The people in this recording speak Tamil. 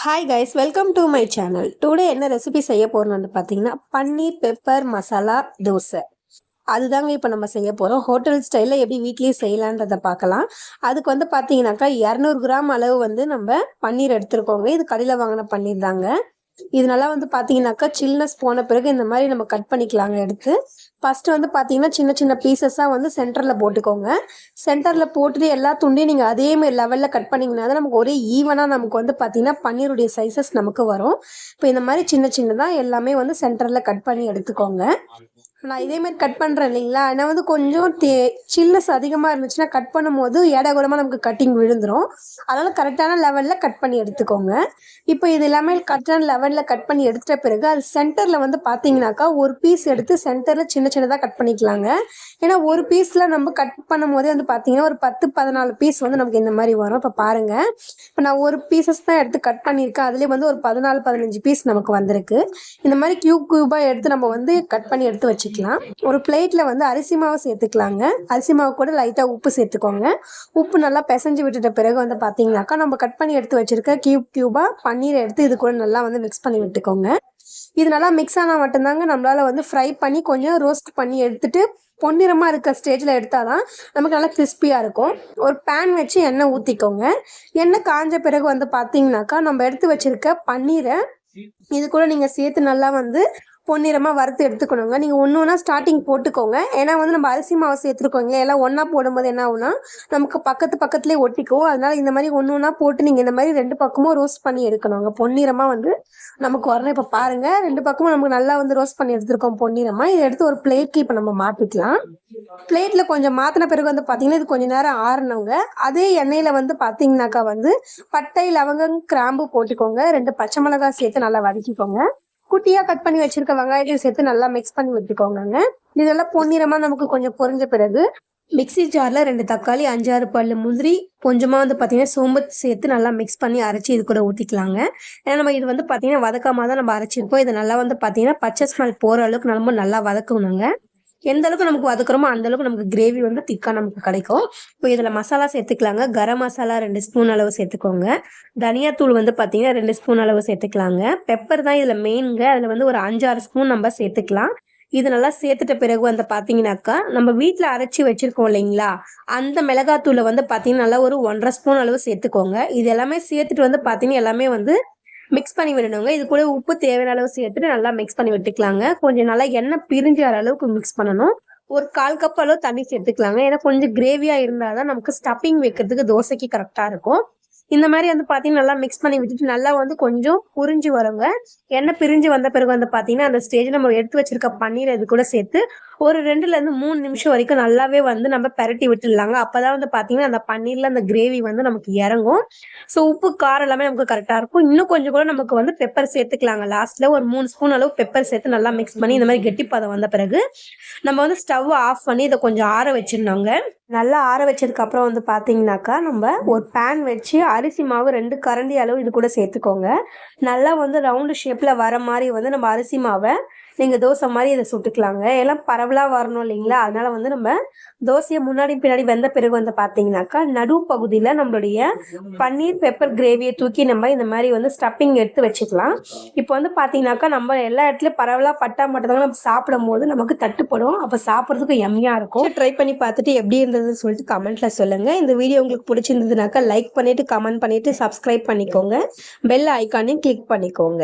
Hi guys, welcome to my channel. Today என்ன ரெசிபி செய்ய போகிறோம்னு பார்த்தீங்கன்னா பன்னீர் பெப்பர் மசாலா தோசை. அதுதாங்க இப்போ நம்ம செய்ய போகிறோம். ஹோட்டல் ஸ்டைலில் எப்படி வீட்லேயே செய்யலான்றதை பார்க்கலாம். அதுக்கு வந்து பார்த்தீங்கன்னாக்கா 200 கிராம் அளவு வந்து நம்ம பன்னீர் எடுத்துருக்கோங்க. இது கடையில் வாங்கின பன்னீர் தாங்க. இது நல்லா வந்து பார்த்தீங்கன்னாக்கா சில்னஸ் போன பிறகு இந்த மாதிரி நம்ம கட் பண்ணிக்கலாங்க. எடுத்து ஃபஸ்ட்டு வந்து பார்த்தீங்கன்னா சின்ன சின்ன பீசஸாக வந்து சென்டரில் போட்டுக்கோங்க. சென்டரில் போட்டுட்டு எல்லா துண்டையும் நீங்கள் அதேமாதிரி லெவலில் கட் பண்ணிங்கன்னா தான் நமக்கு ஒரே ஈவனாக நமக்கு வந்து பார்த்தீங்கன்னா பன்னீருடைய சைஸஸ் நமக்கு வரும். இப்போ இந்த மாதிரி சின்ன சின்னதாக எல்லாமே வந்து சென்டரில் கட் பண்ணி எடுத்துக்கோங்க. நான் இதேமாதிரி கட் பண்ணுறேன் இல்லைங்களா, ஆனால் வந்து கொஞ்சம் சில்னஸ் அதிகமாக இருந்துச்சுன்னா கட் பண்ணும்போது ஏடாகூடமாக நமக்கு கட்டிங் விழுந்துடும். அதனால் கரெக்டான லெவலில் கட் பண்ணி எடுத்துக்கோங்க. இப்போ இது எல்லாமே கரெக்டான லெவலில் கட் பண்ணி எடுத்துட்ட பிறகு அது சென்டரில் வந்து பார்த்தீங்கன்னாக்கா ஒரு பீஸ் எடுத்து சென்டரில் சின்ன சின்னதாக கட் பண்ணிக்கலாங்க. ஏன்னா ஒரு பீஸில் நம்ம கட் பண்ணும் போதே வந்து பார்த்தீங்கன்னா ஒரு 10-14 பீஸ் வந்து நமக்கு இந்த மாதிரி வரும். இப்போ பாருங்கள், இப்போ நான் ஒரு பீசஸ் தான் எடுத்து கட் பண்ணியிருக்கேன். அதுலேயே வந்து ஒரு 14-15 பீஸ் நமக்கு வந்திருக்கு. இந்த மாதிரி க்யூபாக எடுத்து நம்ம வந்து கட் பண்ணி எடுத்து வச்சுக்கலாம். ஒரு பிளேட்ல வந்து அரிசி மாவு சேர்த்துக்கலாங்க. அரிசி மாவு கூட லைட்டா உப்பு சேர்த்துக்கோங்க. உப்பு நல்லா பிசைஞ்சு விட்டுட்ட பிறகு வந்து பாத்தீங்கன்னாக்கா நம்ம கட் பண்ணி எடுத்து வச்சிருக்க கியூபா பன்னீரை எடுத்து இது கூட நல்லா வந்து மிக்ஸ் பண்ணி விட்டுக்கோங்க. இது நல்லா மிக்ஸ் ஆனா மட்டும்தாங்க நம்மளால வந்து ஃப்ரை பண்ணி கொஞ்சம் ரோஸ்ட் பண்ணி எடுத்துட்டு பொன்னிறமா இருக்க ஸ்டேஜ்ல எடுத்தாதான் நமக்கு நல்லா கிறிஸ்பியா இருக்கும். ஒரு பேன் வச்சு எண்ணெய் ஊத்திக்கோங்க. எண்ணெய் காஞ்ச பிறகு வந்து பாத்தீங்கன்னாக்கா நம்ம எடுத்து வச்சிருக்க பன்னீரை இது கூட நீங்க சேர்த்து நல்லா வந்து பொன்னிறமாக வறுத்து எடுத்துக்கணுங்க. நீங்கள் ஒன்று ஒன்றா ஸ்டார்டிங் போட்டுக்கோங்க. ஏன்னா வந்து நம்ம அரிசி மாவு சேர்த்துருக்கோங்க. எல்லாம் ஒன்றா போடும்போது என்ன ஆகுனா நமக்கு பக்கத்துலேயே ஒட்டிக்கும். அதனால இந்த மாதிரி ஒன்று ஒன்றா போட்டு நீங்கள் இந்த மாதிரி 2 பக்கமும் ரோஸ்ட் பண்ணி எடுக்கணுங்க. பொன்னிறமாக வந்து நமக்கு வரணும். இப்போ பாருங்கள், 2 பக்கமும் நமக்கு நல்லா வந்து ரோஸ்ட் பண்ணி எடுத்துருக்கோம் பொன்னிறமாக. இதை எடுத்து ஒரு பிளேட்க்கு இப்போ நம்ம மாற்றிக்கலாம். பிளேட்டில் கொஞ்சம் மாற்றின பிறகு வந்து பார்த்தீங்கன்னா இது கொஞ்சம் நேரம் ஆறணுங்க. அதே எண்ணெயில் வந்து பார்த்தீங்கன்னாக்கா வந்து பட்டை லவங்கம் கிராம்பு போட்டுக்கோங்க. 2 பச்சை மிளகாய் சேர்த்து நல்லா வதக்கிக்கோங்க. குட்டியாக கட் பண்ணி வச்சிருக்க வெங்காயத்தையும் சேர்த்து நல்லா மிக்ஸ் பண்ணி விட்டுக்கோங்க. இதெல்லாம் பொன்னிறமாக நமக்கு கொஞ்சம் பொரிஞ்ச பிறகு மிக்சி ஜாரில் 2 தக்காளி 5-6 பல்லு முந்திரி கொஞ்சமாக வந்து பார்த்தீங்கன்னா சோம்பு சேர்த்து நல்லா மிக்ஸ் பண்ணி அரைச்சி இது கூட ஊற்றிக்கலாங்க. ஏன்னா நம்ம இது வந்து பார்த்தீங்கன்னா வதக்காம தான் நம்ம அரைச்சிருக்கோம். இது நல்லா வந்து பார்த்தீங்கன்னா பச்சை ஸ்மெல் போகிற அளவுக்கு நம்ம நல்லா வதக்கணுங்க. எந்த அளவுக்கு நமக்கு வதக்குறோமோ அந்த அளவுக்கு நமக்கு கிரேவி வந்து திக்காக நமக்கு கிடைக்கும். இப்போ இதில் மசாலா சேர்த்துக்கலாங்க. கரம் மசாலா 2 ஸ்பூன் அளவு சேர்த்துக்கோங்க. தனியாத்தூள் வந்து பார்த்தீங்கன்னா 2 ஸ்பூன் அளவு சேர்த்துக்கலாங்க. பெப்பர் தான் இதில் மெயினுங்க. அதில் வந்து ஒரு 5-6 ஸ்பூன் நம்ம சேர்த்துக்கலாம். இது நல்லா சேர்த்துட்ட பிறகு வந்து பார்த்தீங்கன்னாக்கா நம்ம வீட்டில் அரைச்சி வச்சிருக்கோம் இல்லைங்களா, அந்த மிளகாத்தூளை வந்து பார்த்தீங்கன்னா நல்லா ஒரு 1.5 ஸ்பூன் அளவு சேர்த்துக்கோங்க. இது எல்லாமே சேர்த்துட்டு வந்து பார்த்தீங்கன்னா எல்லாமே வந்து மிக்ஸ் பண்ணி விடணுங்க. இது கூட உப்பு தேவையான அளவு சேர்த்துட்டு நல்லா மிக்ஸ் பண்ணி விட்டுக்கலாங்க. கொஞ்சம் நல்லா எண்ணெய் பிரிஞ்சு வர அளவுக்கு மிக்ஸ் பண்ணணும். ஒரு 1/4 கப் அளவு தண்ணி சேர்த்துக்கலாங்க. ஏன்னா கொஞ்சம் கிரேவியா இருந்தால் தான் நமக்கு ஸ்டஃபிங் வைக்கிறதுக்கு தோசைக்கு கரெக்டாக இருக்கும். இந்த மாதிரி வந்து பார்த்தீங்கன்னா நல்லா மிக்ஸ் பண்ணி விட்டுட்டு நல்லா வந்து கொஞ்சம் புரிஞ்சு வருங்க. எண்ணெய் பிரிஞ்சு வந்த பிறகு வந்து பார்த்தீங்கன்னா அந்த ஸ்டேஜ் நம்ம எடுத்து வச்சிருக்க பன்னீரை இது கூட சேர்த்து ஒரு 2-3 நிமிஷம் வரைக்கும் நல்லாவே வந்து நம்ம பெரட்டி விட்டுடலாங்க. அப்போதான் வந்து பார்த்தீங்கன்னா அந்த பன்னீரில் அந்த கிரேவி வந்து நமக்கு இறங்கும். ஸோ உப்பு காரம் எல்லாமே நமக்கு கரெக்டாக இருக்கும். இன்னும் கொஞ்சம் கூட நமக்கு வந்து பெப்பர் சேர்த்துக்கலாங்க. லாஸ்ட்டில் ஒரு 3 ஸ்பூன் அளவு பெப்பர் சேர்த்து நல்லா மிக்ஸ் பண்ணி இந்த மாதிரி கெட்டிப்பதம் வந்த பிறகு நம்ம வந்து ஸ்டவ் ஆஃப் பண்ணி இதை கொஞ்சம் ஆற வச்சிடணுங்க. நல்லா ஆற வச்சதுக்கு அப்புறம் வந்து பார்த்தீங்கன்னாக்கா நம்ம ஒரு பேன் வச்சு அரிசி மாவு 2 கரண்டி அளவு இது கூட சேர்த்துக்கோங்க. நல்லா வந்து ரவுண்டு ஷேப்பில் வர மாதிரி வந்து நம்ம அரிசி மாவை நீங்கள் தோசை மாதிரி இதை சுட்டுக்கலாங்க. எல்லாம் பரவலாக வரணும் இல்லைங்களா, அதனால வந்து நம்ம தோசையை முன்னாடி பின்னாடி வெந்த பிறகு வந்து பார்த்தீங்கன்னாக்கா நடு பகுதியில் நம்மளுடைய பன்னீர் பெப்பர் கிரேவியை தூக்கி நம்ம இந்த மாதிரி வந்து ஸ்டஃபிங் எடுத்து வச்சுக்கலாம். இப்போ வந்து பார்த்தீங்கன்னாக்கா நம்ம எல்லா இடத்துலையும் பரவலாக பட்டா மட்டும்தாங்க நம்ம சாப்பிடும் போது நமக்கு தட்டுப்படும். அப்போ சாப்பிட்றதுக்கு எம்மியாக இருக்கும். ட்ரை பண்ணி பார்த்துட்டு எப்படி இருந்ததுன்னு சொல்லிட்டு கமெண்ட்டில் சொல்லுங்கள். இந்த வீடியோ உங்களுக்கு பிடிச்சிருந்ததுனாக்கா லைக் பண்ணிவிட்டு கமெண்ட் பண்ணிவிட்டு சப்ஸ்கிரைப் பண்ணிக்கோங்க. பெல் ஐக்கானையும் கிளிக் பண்ணிக்கோங்க.